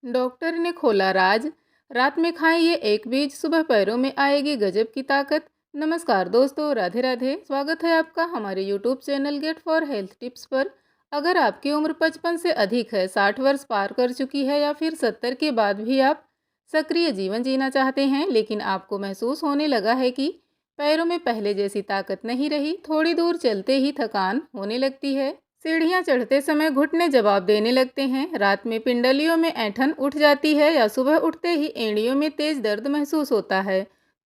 Doctor ने खोला राज। रात में खाएं ये एक बीज, सुबह पैरों में आएगी गजब की ताकत। नमस्कार दोस्तों, राधे राधे। स्वागत है आपका हमारे YouTube channel get for health tips पर। अगर आपकी उम्र 55 से अधिक है, 60 वर्ष पार कर चुकी है या फिर 70 के बाद भी आप सक्रिय जीवन जीना चाहते हैं, लेकिन आपको महसूस होने लगा है कि पैरों में पहले जैसी ताकत नहीं रही, थोड़ी दूर चलते ही थकान होने लगती है, सीढ़ियाँ चढ़ते समय घुटने जवाब देने लगते हैं, रात में पिंडलियों में ऐंठन उठ जाती है या सुबह उठते ही एड़ियों में तेज दर्द महसूस होता है,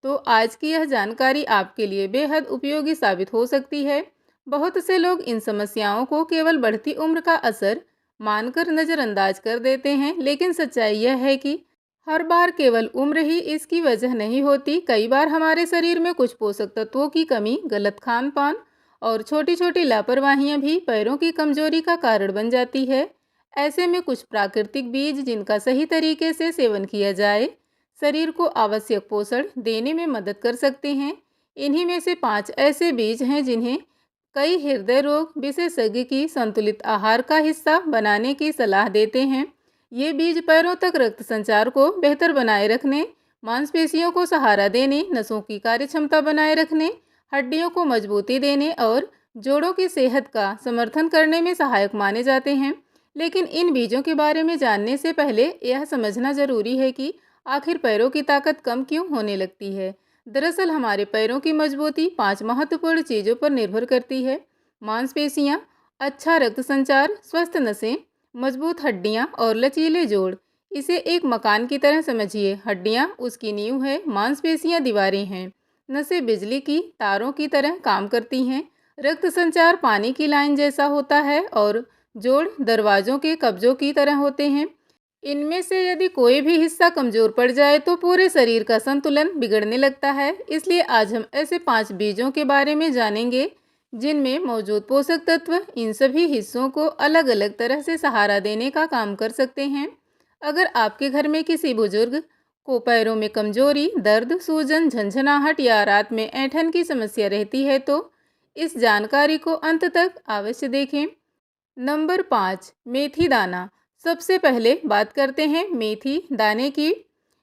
तो आज की यह जानकारी आपके लिए बेहद उपयोगी साबित हो सकती है। बहुत से लोग इन समस्याओं को केवल बढ़ती उम्र का असर मानकर नज़रअंदाज कर देते हैं, लेकिन सच्चाई यह है कि हर बार केवल उम्र ही इसकी वजह नहीं होती। कई बार हमारे शरीर में कुछ पोषक तत्वों की कमी, गलत खान पान और छोटी छोटी लापरवाहियां भी पैरों की कमजोरी का कारण बन जाती है। ऐसे में कुछ प्राकृतिक बीज जिनका सही तरीके से सेवन किया जाए, शरीर को आवश्यक पोषण देने में मदद कर सकते हैं। इन्हीं में से 5 ऐसे बीज हैं जिन्हें कई हृदय रोग विशेषज्ञ की संतुलित आहार का हिस्सा बनाने की सलाह देते हैं। ये बीज पैरों तक रक्त संचार को बेहतर बनाए रखने, मांसपेशियों को सहारा देने, नसों की कार्यक्षमता बनाए रखने, हड्डियों को मजबूती देने और जोड़ों की सेहत का समर्थन करने में सहायक माने जाते हैं। लेकिन इन बीजों के बारे में जानने से पहले यह समझना जरूरी है कि आखिर पैरों की ताकत कम क्यों होने लगती है। दरअसल हमारे पैरों की मजबूती 5 महत्वपूर्ण चीज़ों पर निर्भर करती है: मांसपेशियाँ, अच्छा रक्त संचार, स्वस्थ नसें, मजबूत हड्डियाँ और लचीले जोड़। इसे एक मकान की तरह समझिए। हड्डियाँ उसकी नींव है, मांसपेशियाँ दीवारें हैं, नसें बिजली की तारों की तरह काम करती हैं, रक्त संचार पानी की लाइन जैसा होता है और जोड़ दरवाजों के कब्जों की तरह होते हैं। इनमें से यदि कोई भी हिस्सा कमजोर पड़ जाए तो पूरे शरीर का संतुलन बिगड़ने लगता है। इसलिए आज हम ऐसे 5 बीजों के बारे में जानेंगे जिनमें मौजूद पोषक तत्व इन सभी हिस्सों को अलग अलग तरह से सहारा देने का काम कर सकते हैं। अगर आपके घर में किसी बुजुर्ग को पैरों में कमजोरी, दर्द, सूजन, झंझनाहट या रात में ऐंठन की समस्या रहती है तो इस जानकारी को अंत तक अवश्य देखें। नंबर 5, मेथी दाना। सबसे पहले बात करते हैं मेथी दाने की।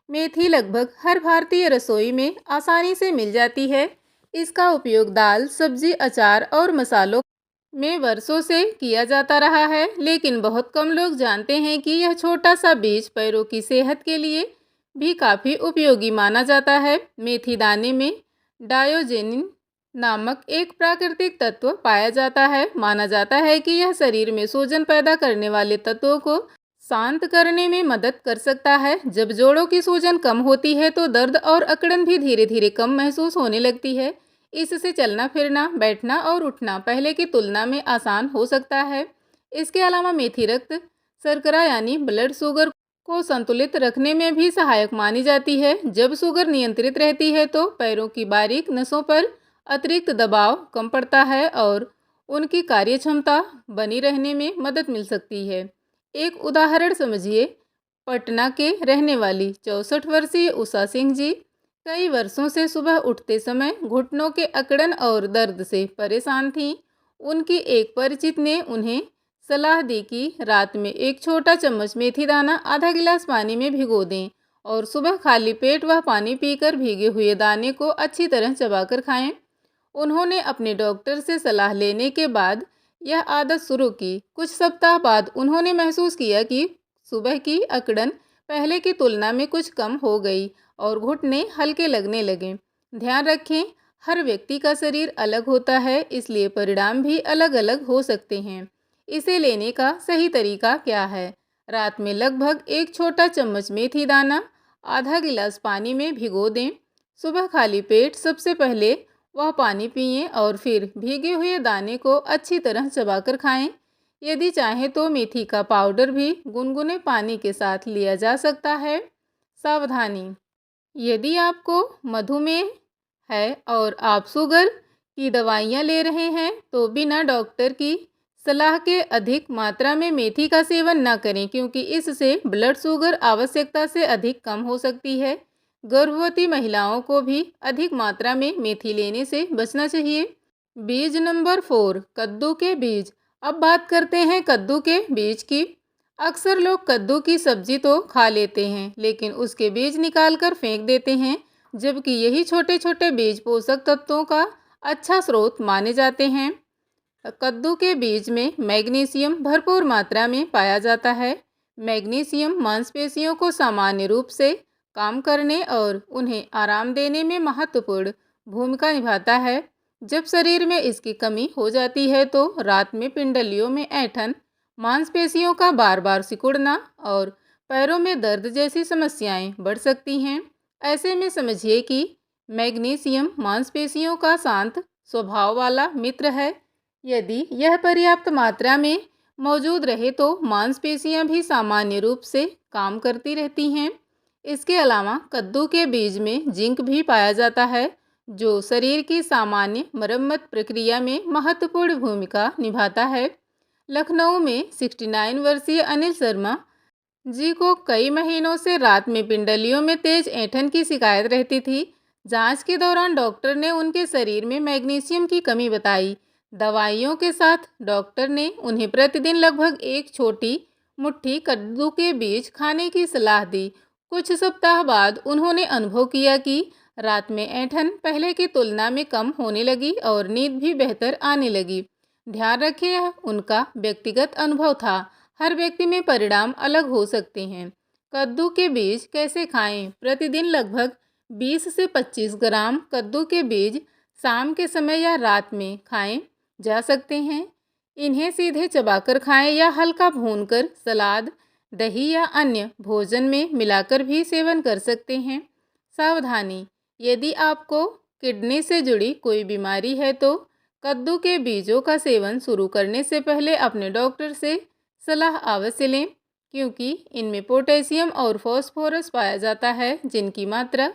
मेथी लगभग हर भारतीय रसोई में आसानी से मिल जाती है। इसका उपयोग दाल, सब्जी, अचार और मसालों में वर्षों से किया जाता रहा है, लेकिन बहुत कम लोग जानते हैं कि यह छोटा सा बीज पैरों की सेहत के लिए भी काफ़ी उपयोगी माना जाता है। मेथी दाने में डायोजेनिन नामक एक प्राकृतिक तत्व पाया जाता है। माना जाता है कि यह शरीर में सूजन पैदा करने वाले तत्वों को शांत करने में मदद कर सकता है। जब जोड़ों की सूजन कम होती है तो दर्द और अकड़न भी धीरे धीरे कम महसूस होने लगती है। इससे चलना फिरना, बैठना और उठना पहले की तुलना में आसान हो सकता है। इसके अलावा मेथी रक्त शर्करा यानी ब्लड शुगर को संतुलित रखने में भी सहायक मानी जाती है। जब शुगर नियंत्रित रहती है तो पैरों की बारीक नसों पर अतिरिक्त दबाव कम पड़ता है और उनकी कार्यक्षमता बनी रहने में मदद मिल सकती है। एक उदाहरण समझिए। पटना के रहने वाली 64 वर्षीय उषा सिंह जी कई वर्षों से सुबह उठते समय घुटनों के अकड़न और दर्द से परेशान थीं। उनकी एक परिचित ने उन्हें सलाह दी कि रात में एक छोटा चम्मच मेथी दाना आधा गिलास पानी में भिगो दें और सुबह खाली पेट वह पानी पीकर भीगे हुए दाने को अच्छी तरह चबाकर खाएं। उन्होंने अपने डॉक्टर से सलाह लेने के बाद यह आदत शुरू की। कुछ सप्ताह बाद उन्होंने महसूस किया कि सुबह की अकड़न पहले की तुलना में कुछ कम हो गई और घुटने हल्के लगने लगे। ध्यान रखें, हर व्यक्ति का शरीर अलग होता है, इसलिए परिणाम भी अलग अलग हो सकते हैं। इसे लेने का सही तरीका क्या है? रात में लगभग एक छोटा चम्मच मेथी दाना आधा गिलास पानी में भिगो दें। सुबह खाली पेट सबसे पहले वह पानी पिएं और फिर भीगे हुए दाने को अच्छी तरह चबाकर खाएं। यदि चाहें तो मेथी का पाउडर भी गुनगुने पानी के साथ लिया जा सकता है। सावधानी: यदि आपको मधुमेह है और आप शुगर की दवाइयाँ ले रहे हैं तो बिना डॉक्टर की सलाह के अधिक मात्रा में मेथी का सेवन न करें, क्योंकि इससे ब्लड शुगर आवश्यकता से अधिक कम हो सकती है। गर्भवती महिलाओं को भी अधिक मात्रा में मेथी लेने से बचना चाहिए। बीज नंबर 4, कद्दू के बीज। अब बात करते हैं कद्दू के बीज की। अक्सर लोग कद्दू की सब्जी तो खा लेते हैं, लेकिन उसके बीज निकालकर फेंक देते हैं, जबकि यही छोटे छोटे बीज पोषक तत्वों का अच्छा स्रोत माने जाते हैं। कद्दू के बीज में मैग्नीशियम भरपूर मात्रा में पाया जाता है। मैग्नीशियम मांसपेशियों को सामान्य रूप से काम करने और उन्हें आराम देने में महत्वपूर्ण भूमिका निभाता है। जब शरीर में इसकी कमी हो जाती है तो रात में पिंडलियों में ऐंठन, मांसपेशियों का बार बार सिकुड़ना और पैरों में दर्द जैसी समस्याएं बढ़ सकती हैं। ऐसे में समझिए कि मैग्नीशियम मांसपेशियों का शांत स्वभाव वाला मित्र है। यदि यह पर्याप्त मात्रा में मौजूद रहे तो मांसपेशियां भी सामान्य रूप से काम करती रहती हैं। इसके अलावा कद्दू के बीज में जिंक भी पाया जाता है, जो शरीर की सामान्य मरम्मत प्रक्रिया में महत्वपूर्ण भूमिका निभाता है। लखनऊ में 69 वर्षीय अनिल शर्मा जी को कई महीनों से रात में पिंडलियों में तेज ऐंठन की शिकायत रहती थी। जांच के दौरान डॉक्टर ने उनके शरीर में मैग्नीशियम की कमी बताई। दवाइयों के साथ डॉक्टर ने उन्हें प्रतिदिन लगभग एक छोटी मुट्ठी कद्दू के बीज खाने की सलाह दी। कुछ सप्ताह बाद उन्होंने अनुभव किया कि रात में ऐंठन पहले की तुलना में कम होने लगी और नींद भी बेहतर आने लगी। ध्यान रखें, यह उनका व्यक्तिगत अनुभव था। हर व्यक्ति में परिणाम अलग हो सकते हैं। कद्दू के बीज कैसे खाएं? प्रतिदिन लगभग 20 से 25 ग्राम कद्दू के बीज शाम के समय या रात में खाएं जा सकते हैं। इन्हें सीधे चबाकर खाएं या हल्का भूनकर सलाद, दही या अन्य भोजन में मिलाकर भी सेवन कर सकते हैं। सावधानी: यदि आपको किडनी से जुड़ी कोई बीमारी है तो कद्दू के बीजों का सेवन शुरू करने से पहले अपने डॉक्टर से सलाह अवश्य लें, क्योंकि इनमें पोटेशियम और फास्फोरस पाया जाता है, जिनकी मात्रा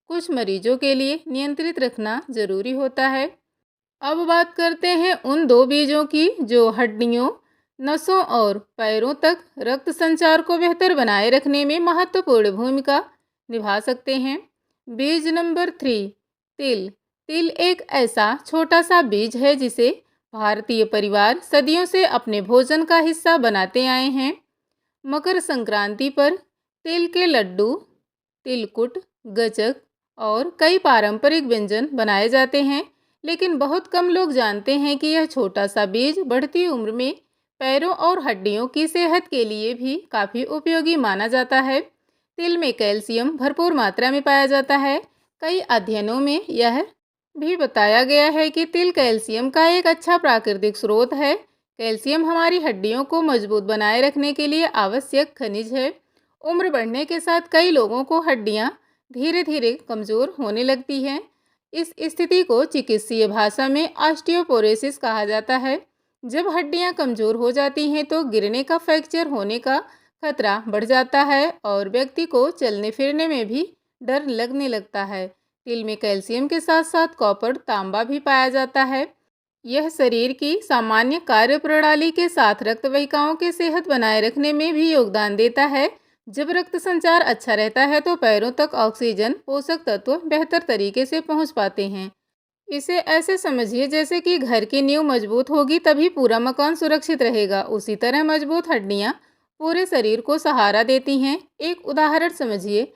कुछ मरीजों के लिए नियंत्रित रखना जरूरी होता है। अब बात करते हैं उन दो बीजों की जो हड्डियों, नसों और पैरों तक रक्त संचार को बेहतर बनाए रखने में महत्वपूर्ण भूमिका निभा सकते हैं। बीज नंबर 3, तिल। तिल एक ऐसा छोटा सा बीज है जिसे भारतीय परिवार सदियों से अपने भोजन का हिस्सा बनाते आए हैं। मकर संक्रांति पर तिल के लड्डू, तिलकुट, गज्जक और कई पारंपरिक व्यंजन बनाए जाते हैं, लेकिन बहुत कम लोग जानते हैं कि यह छोटा सा बीज बढ़ती उम्र में पैरों और हड्डियों की सेहत के लिए भी काफ़ी उपयोगी माना जाता है। तिल में कैल्शियम भरपूर मात्रा में पाया जाता है। कई अध्ययनों में यह भी बताया गया है कि तिल कैल्शियम का एक अच्छा प्राकृतिक स्रोत है। कैल्शियम हमारी हड्डियों को मजबूत बनाए रखने के लिए आवश्यक खनिज है। उम्र बढ़ने के साथ कई लोगों को हड्डियां धीरे धीरे कमज़ोर होने लगती हैं। इस स्थिति को चिकित्सीय भाषा में ऑस्टियोपोरोसिस कहा जाता है। जब हड्डियां कमज़ोर हो जाती हैं तो गिरने का, फ्रैक्चर होने का खतरा बढ़ जाता है और व्यक्ति को चलने फिरने में भी डर लगने लगता है। तिल में कैल्शियम के साथ साथ कॉपर, तांबा भी पाया जाता है। यह शरीर की सामान्य कार्य प्रणाली के साथ रक्त वाहिकाओं की सेहत बनाए रखने में भी योगदान देता है। जब रक्त संचार अच्छा रहता है तो पैरों तक ऑक्सीजन, पोषक तत्व बेहतर तरीके से पहुंच पाते हैं। इसे ऐसे समझिए जैसे कि घर की नींव मजबूत होगी तभी पूरा मकान सुरक्षित रहेगा। उसी तरह मजबूत हड्डियां पूरे शरीर को सहारा देती हैं। एक उदाहरण समझिए।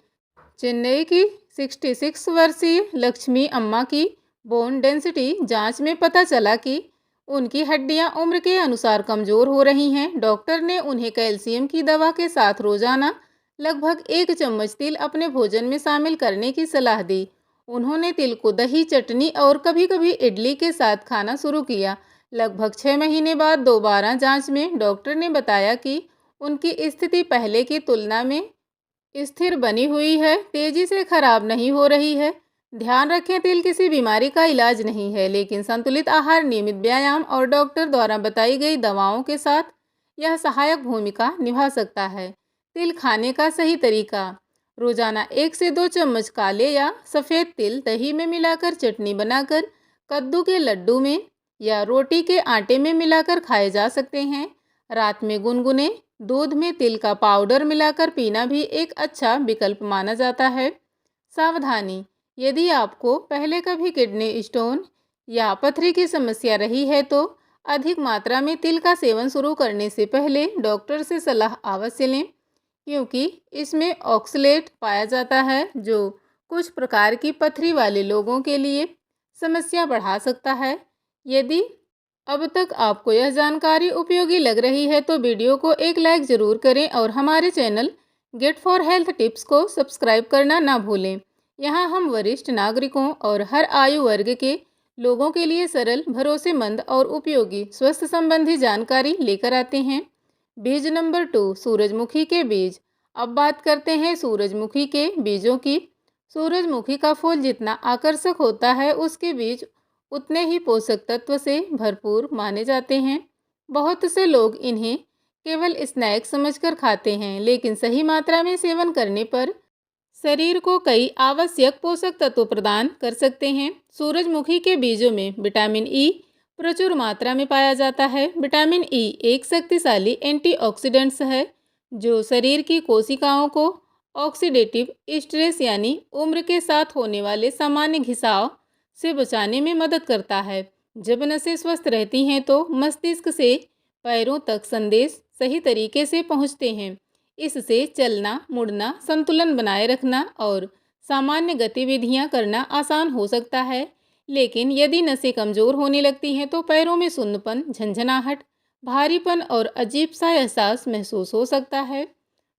चेन्नई की 66 वर्षीय लक्ष्मी अम्मा की बोन डेंसिटी जांच में पता चला कि उनकी हड्डियां उम्र के अनुसार कमज़ोर हो रही हैं। डॉक्टर ने उन्हें कैल्शियम की दवा के साथ रोजाना लगभग 1 चम्मच तिल अपने भोजन में शामिल करने की सलाह दी। उन्होंने तिल को दही, चटनी और कभी कभी इडली के साथ खाना शुरू किया। लगभग 6 महीने बाद दोबारा जांच में डॉक्टर ने बताया कि उनकी स्थिति पहले की तुलना में स्थिर बनी हुई है, तेजी से खराब नहीं हो रही है। ध्यान रखें, तिल किसी बीमारी का इलाज नहीं है, लेकिन संतुलित आहार, नियमित व्यायाम और डॉक्टर द्वारा बताई गई दवाओं के साथ यह सहायक भूमिका निभा सकता है। तिल खाने का सही तरीका: रोजाना 1 से 2 चम्मच काले या सफ़ेद तिल दही में मिलाकर चटनी बनाकर कद्दू के लड्डू में या रोटी के आटे में मिलाकर खाए जा सकते हैं। रात में गुनगुने दूध में तिल का पाउडर मिलाकर पीना भी एक अच्छा विकल्प माना जाता है। सावधानी: यदि आपको पहले कभी किडनी स्टोन या पथरी की समस्या रही है तो अधिक मात्रा में तिल का सेवन शुरू करने से पहले डॉक्टर से सलाह अवश्य लें, क्योंकि इसमें ऑक्सलेट पाया जाता है जो कुछ प्रकार की पथरी वाले लोगों के लिए समस्या बढ़ा सकता है। यदि अब तक आपको यह जानकारी उपयोगी लग रही है तो वीडियो को एक लाइक ज़रूर करें और हमारे channel get for health tips को सब्सक्राइब करना ना भूलें। यहाँ हम वरिष्ठ नागरिकों और हर आयु वर्ग के लोगों के लिए सरल, भरोसेमंद और उपयोगी स्वास्थ्य संबंधी जानकारी लेकर आते हैं। बीज नंबर 2, सूरजमुखी के बीज। अब बात करते हैं सूरजमुखी के बीजों की। सूरजमुखी का फूल जितना आकर्षक होता है, उसके बीज उतने ही पोषक तत्व से भरपूर माने जाते हैं। बहुत से लोग इन्हें केवल स्नैक समझकर खाते हैं, लेकिन सही मात्रा में सेवन करने पर शरीर को कई आवश्यक पोषक तत्व प्रदान कर सकते हैं। सूरजमुखी के बीजों में विटामिन ई प्रचुर मात्रा में पाया जाता है। विटामिन ई एक शक्तिशाली एंटीऑक्सीडेंट्स है जो शरीर की कोशिकाओं को ऑक्सीडेटिव स्ट्रेस यानी उम्र के साथ होने वाले सामान्य घिसाव से बचाने में मदद करता है। जब नसें स्वस्थ रहती हैं तो मस्तिष्क से पैरों तक संदेश सही तरीके से पहुंचते हैं। इससे चलना, मुड़ना, संतुलन बनाए रखना और सामान्य गतिविधियां करना आसान हो सकता है। लेकिन यदि नसें कमज़ोर होने लगती हैं तो पैरों में सुन्नपन, झंझनाहट, भारीपन और अजीब सा एहसास महसूस हो सकता है।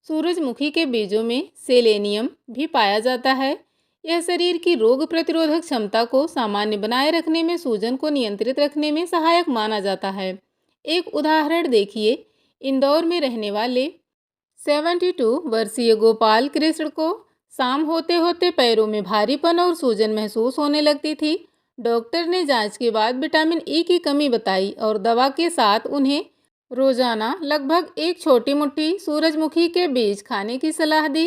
सूरजमुखी के बीजों में सेलेनियम भी पाया जाता है। यह शरीर की रोग प्रतिरोधक क्षमता को सामान्य बनाए रखने में, सूजन को नियंत्रित रखने में सहायक माना जाता है। एक उदाहरण देखिए, इंदौर में रहने वाले 72 वर्षीय गोपाल कृष्ण को शाम होते होते पैरों में भारीपन और सूजन महसूस होने लगती थी। डॉक्टर ने जांच के बाद विटामिन ई की कमी बताई और दवा के साथ उन्हें रोजाना लगभग एक छोटी मुट्ठी सूरजमुखी के बीज खाने की सलाह दी।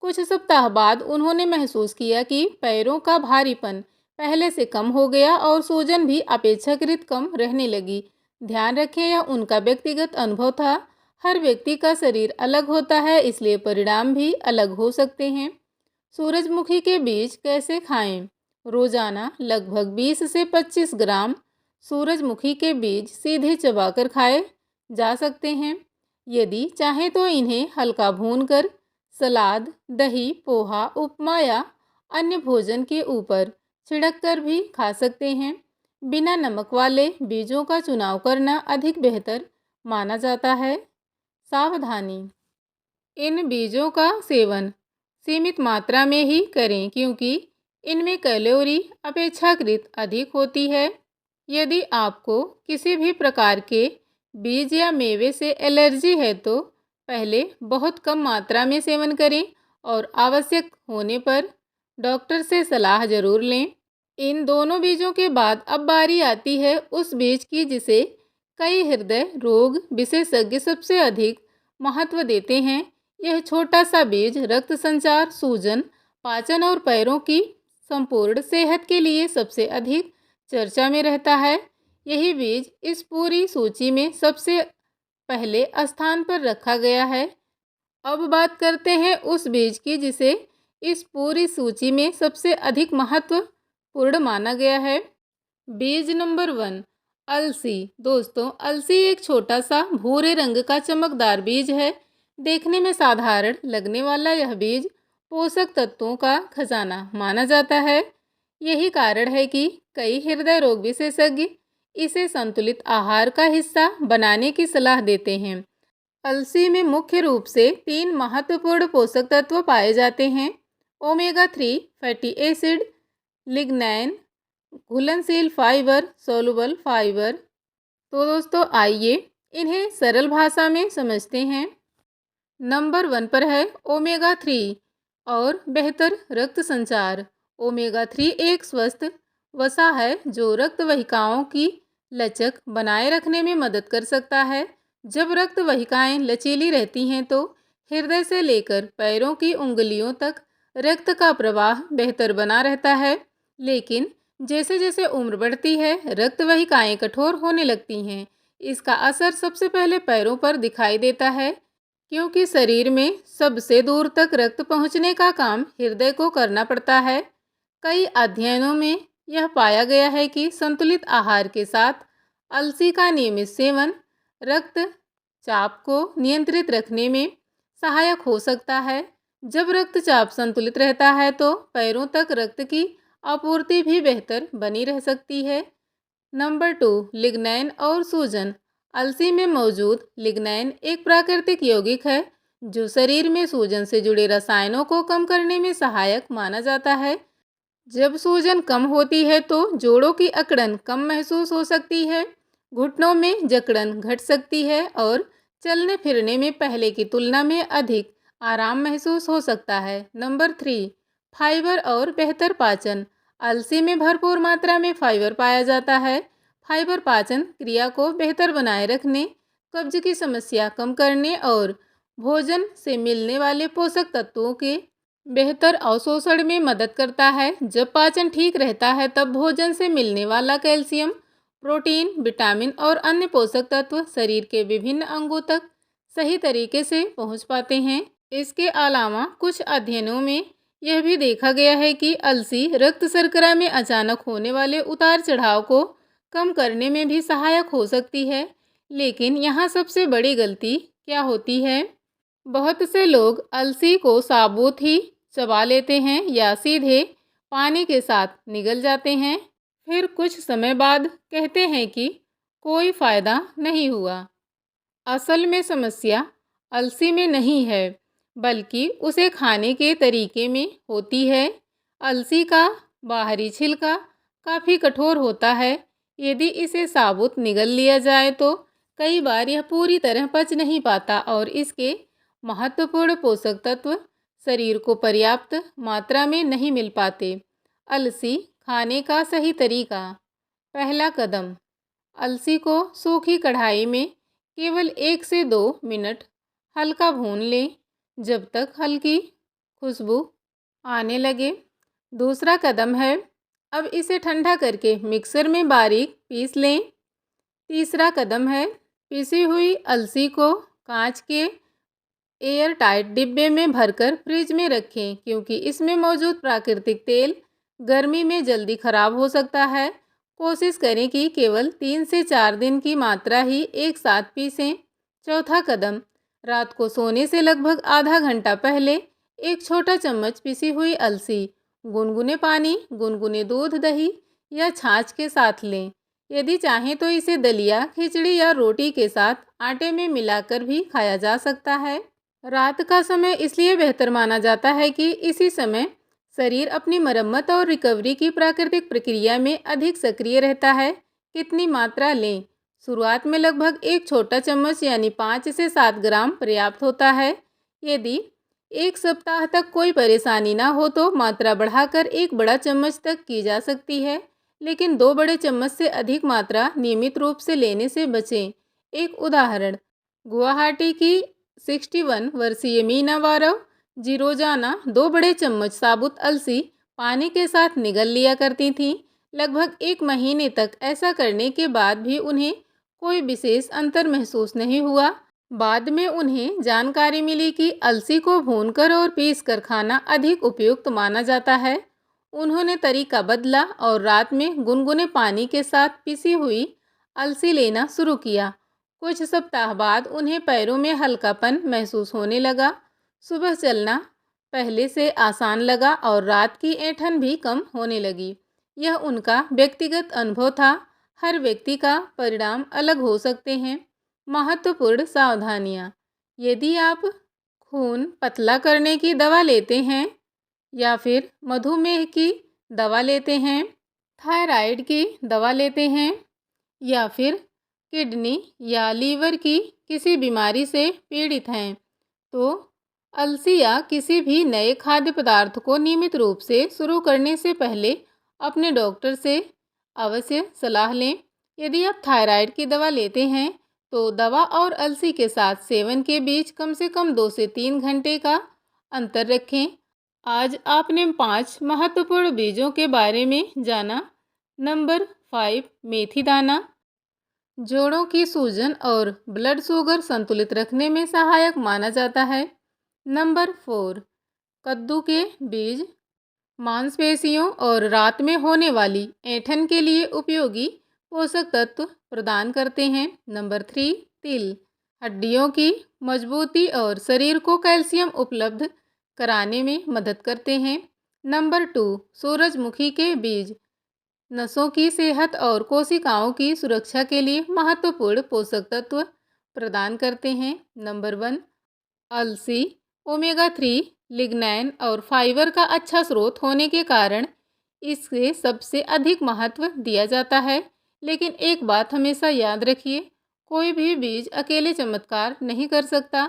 कुछ सप्ताह बाद उन्होंने महसूस किया कि पैरों का भारीपन पहले से कम हो गया और सूजन भी अपेक्षाकृत कम रहने लगी। ध्यान रखें, यह उनका व्यक्तिगत अनुभव था। हर व्यक्ति का शरीर अलग होता है, इसलिए परिणाम भी अलग हो सकते हैं। सूरजमुखी के बीज कैसे खाएं? रोजाना लगभग 20 से 25 ग्राम सूरजमुखी के बीज सीधे चबाकर खाए जा सकते हैं। यदि चाहें तो इन्हें हल्का भूनकर सलाद, दही, पोहा, उपमा या अन्य भोजन के ऊपर छिड़क कर भी खा सकते हैं। बिना नमक वाले बीजों का चुनाव करना अधिक बेहतर माना जाता है। सावधानी, इन बीजों का सेवन सीमित मात्रा में ही करें क्योंकि इनमें कैलोरी अपेक्षाकृत अधिक होती है। यदि आपको किसी भी प्रकार के बीज या मेवे से एलर्जी है तो पहले बहुत कम मात्रा में सेवन करें और आवश्यक होने पर डॉक्टर से सलाह जरूर लें। इन दोनों बीजों के बाद अब बारी आती है उस बीज की जिसे कई हृदय रोग विशेषज्ञ सबसे अधिक महत्व देते हैं। यह छोटा सा बीज रक्त संचार, सूजन, पाचन और पैरों की संपूर्ण सेहत के लिए सबसे अधिक चर्चा में रहता है। यही बीज इस पूरी सूची में सबसे पहले स्थान पर रखा गया है। अब बात करते हैं उस बीज की जिसे इस पूरी सूची में सबसे अधिक महत्वपूर्ण माना गया है। बीज नंबर 1, अलसी। दोस्तों, अलसी एक छोटा सा भूरे रंग का चमकदार बीज है। देखने में साधारण लगने वाला यह बीज पोषक तत्वों का खजाना माना जाता है। यही कारण है कि कई हृदय रोग विशेषज्ञ इसे संतुलित आहार का हिस्सा बनाने की सलाह देते हैं। अलसी में मुख्य रूप से 3 महत्वपूर्ण पोषक तत्व पाए जाते हैं: ओमेगा 3 फैटी एसिड, लिग्नैन घुलनशील फाइबर, सोलुबल फाइबर। तो दोस्तों, आइए इन्हें सरल भाषा में समझते हैं। नंबर 1 पर है ओमेगा 3 और बेहतर रक्त संचार। ओमेगा 3 एक स्वस्थ वसा है जो रक्त वाहिकाओं की लचक बनाए रखने में मदद कर सकता है। जब रक्त वाहिकाएं लचीली रहती हैं तो हृदय से लेकर पैरों की उंगलियों तक रक्त का प्रवाह बेहतर बना रहता है। लेकिन जैसे जैसे उम्र बढ़ती है, रक्त वाहिकाएं कठोर होने लगती हैं। इसका असर सबसे पहले पैरों पर दिखाई देता है, क्योंकि शरीर में सबसे दूर तक रक्त पहुंचने का काम हृदय को करना पड़ता है। कई अध्ययनों में यह पाया गया है कि संतुलित आहार के साथ अलसी का नियमित सेवन रक्तचाप को नियंत्रित रखने में सहायक हो सकता है। जब रक्तचाप संतुलित रहता है तो पैरों तक रक्त की आपूर्ति भी बेहतर बनी रह सकती है। नंबर 2, लिग्नैन और सूजन। अलसी में मौजूद लिग्नैन एक प्राकृतिक यौगिक है जो शरीर में सूजन से जुड़े रसायनों को कम करने में सहायक माना जाता है। जब सूजन कम होती है तो जोड़ों की अकड़न कम महसूस हो सकती है, घुटनों में जकड़न घट सकती है और चलने फिरने में पहले की तुलना में अधिक आराम महसूस हो सकता है। नंबर 3, फाइबर और बेहतर पाचन। अलसी में भरपूर मात्रा में फाइबर पाया जाता है। फाइबर पाचन क्रिया को बेहतर बनाए रखने, कब्ज की समस्या कम करने और भोजन से मिलने वाले पोषक तत्वों के बेहतर अवशोषण में मदद करता है। जब पाचन ठीक रहता है तब भोजन से मिलने वाला कैल्शियम, प्रोटीन, विटामिन और अन्य पोषक तत्व शरीर के विभिन्न अंगों तक सही तरीके से पहुंच पाते हैं। इसके अलावा कुछ अध्ययनों में यह भी देखा गया है कि अलसी रक्त शर्करा में अचानक होने वाले उतार चढ़ाव को कम करने में भी सहायक हो सकती है। लेकिन यहाँ सबसे बड़ी गलती क्या होती है? बहुत से लोग अलसी को साबुत ही चबा लेते हैं या सीधे पानी के साथ निगल जाते हैं, फिर कुछ समय बाद कहते हैं कि कोई फ़ायदा नहीं हुआ। असल में समस्या अलसी में नहीं है, बल्कि उसे खाने के तरीके में होती है। अलसी का बाहरी छिलका काफ़ी कठोर होता है। यदि इसे साबुत निगल लिया जाए तो कई बार यह पूरी तरह पच नहीं पाता और इसके महत्वपूर्ण पोषक तत्व शरीर को पर्याप्त मात्रा में नहीं मिल पाते। अलसी खाने का सही तरीका। पहला कदम, अलसी को सूखी कढ़ाई में केवल 1 से 2 मिनट हल्का भून लें जब तक हल्की खुशबू आने लगे। दूसरा कदम है, अब इसे ठंडा करके मिक्सर में बारीक पीस लें। तीसरा कदम है, पिसी हुई अलसी को कांच के एयर टाइट डिब्बे में भरकर फ्रिज में रखें, क्योंकि इसमें मौजूद प्राकृतिक तेल गर्मी में जल्दी खराब हो सकता है। कोशिश करें कि केवल 3 से 4 दिन की मात्रा ही एक साथ पीसें। चौथा कदम, रात को सोने से लगभग आधा घंटा पहले एक छोटा चम्मच पिसी हुई अलसी गुनगुने पानी, गुनगुने दूध, दही या छाछ के साथ लें। यदि चाहें तो इसे दलिया, खिचड़ी या रोटी के साथ आटे में मिलाकर भी खाया जा सकता है। रात का समय इसलिए बेहतर माना जाता है कि इसी समय शरीर अपनी मरम्मत और रिकवरी की प्राकृतिक प्रक्रिया में अधिक सक्रिय रहता है। कितनी मात्रा लें? शुरुआत में लगभग एक छोटा चम्मच यानी 5 से 7 ग्राम पर्याप्त होता है। यदि एक सप्ताह तक कोई परेशानी ना हो तो मात्रा बढ़ाकर एक बड़ा चम्मच तक की जा सकती है, लेकिन 2 बड़े चम्मच से अधिक मात्रा नियमित रूप से लेने से बचें। एक उदाहरण, गुवाहाटी की 61 वर्षीय मीना वारव जी रोजाना 2 बड़े चम्मच साबुत अलसी पानी के साथ निगल लिया करती थीं। लगभग 1 महीने तक ऐसा करने के बाद भी उन्हें कोई विशेष अंतर महसूस नहीं हुआ। बाद में उन्हें जानकारी मिली कि अलसी को भूनकर और पीसकर खाना अधिक उपयुक्त माना जाता है। उन्होंने तरीका बदला और रात में गुनगुने पानी के साथ पिसी हुई अलसी लेना शुरू किया। कुछ सप्ताह बाद उन्हें पैरों में हल्कापन महसूस होने लगा, सुबह चलना पहले से आसान लगा और रात की ऐंठन भी कम होने लगी। यह उनका व्यक्तिगत अनुभव था। हर व्यक्ति का परिणाम अलग हो सकते हैं। महत्वपूर्ण सावधानियाँ। यदि आप खून पतला करने की दवा लेते हैं या फिर मधुमेह की दवा लेते हैं, थायराइड की दवा लेते हैं या फिर किडनी या लीवर की किसी बीमारी से पीड़ित हैं, तो अलसी या किसी भी नए खाद्य पदार्थ को नियमित रूप से शुरू करने से पहले अपने डॉक्टर से अवश्य सलाह लें। यदि आप थायराइड की दवा लेते हैं तो दवा और अलसी के साथ सेवन के बीच कम से कम 2 से 3 घंटे का अंतर रखें। आज आपने 5 महत्वपूर्ण बीजों के बारे में जाना। नंबर 5, मेथी दाना जोड़ों की सूजन और ब्लड शुगर संतुलित रखने में सहायक माना जाता है। नंबर 4, कद्दू के बीज मांसपेशियों और रात में होने वाली ऐंठन के लिए उपयोगी पोषक तत्व प्रदान करते हैं। नंबर 3, तिल हड्डियों की मजबूती और शरीर को कैल्शियम उपलब्ध कराने में मदद करते हैं। नंबर 2, सूरजमुखी के बीज नसों की सेहत और कोशिकाओं की सुरक्षा के लिए महत्वपूर्ण पोषक तत्व प्रदान करते हैं। नंबर 1, अलसी ओमेगा 3, लिग्नैन और फाइबर का अच्छा स्रोत होने के कारण इससे सबसे अधिक महत्व दिया जाता है। लेकिन एक बात हमेशा याद रखिए, कोई भी बीज अकेले चमत्कार नहीं कर सकता।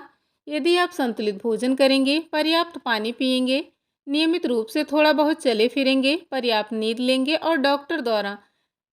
यदि आप संतुलित भोजन करेंगे, पर्याप्त पानी पिएंगे, नियमित रूप से थोड़ा बहुत चले फिरेंगे, पर्याप्त नींद लेंगे और डॉक्टर द्वारा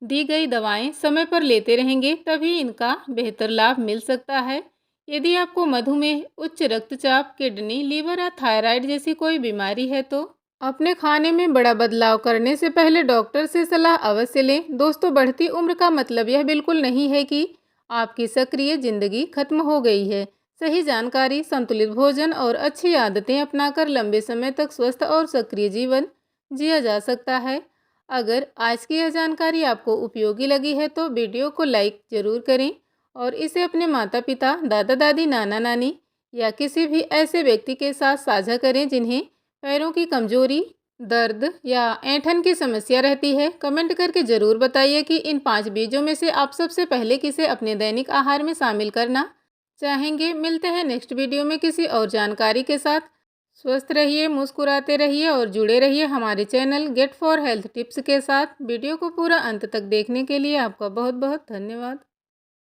दी गई दवाएं समय पर लेते रहेंगे, तभी इनका बेहतर लाभ मिल सकता है। यदि आपको मधुमेह, उच्च रक्तचाप, किडनी, लीवर या थायराइड जैसी कोई बीमारी है तो अपने खाने में बड़ा बदलाव करने से पहले डॉक्टर से सलाह अवश्य लें। दोस्तों, बढ़ती उम्र का मतलब यह बिल्कुल नहीं है कि आपकी सक्रिय जिंदगी खत्म हो गई है। सही जानकारी, संतुलित भोजन और अच्छी आदतें अपनाकर लंबे समय तक स्वस्थ और सक्रिय जीवन जिया जा सकता है। अगर आज की यह जानकारी आपको उपयोगी लगी है तो वीडियो को लाइक ज़रूर करें और इसे अपने माता पिता, दादा दादी, नाना नानी या किसी भी ऐसे व्यक्ति के साथ साझा करें जिन्हें पैरों की कमजोरी, दर्द या ऐंठन की समस्या रहती है। कमेंट करके ज़रूर बताइए कि इन 5 बीजों में से आप सबसे पहले किसे अपने दैनिक आहार में शामिल करना चाहेंगे। मिलते हैं नेक्स्ट वीडियो में किसी और जानकारी के साथ। स्वस्थ रहिए, मुस्कुराते रहिए और जुड़े रहिए हमारे channel get for health tips के साथ। वीडियो को पूरा अंत तक देखने के लिए आपका बहुत बहुत धन्यवाद।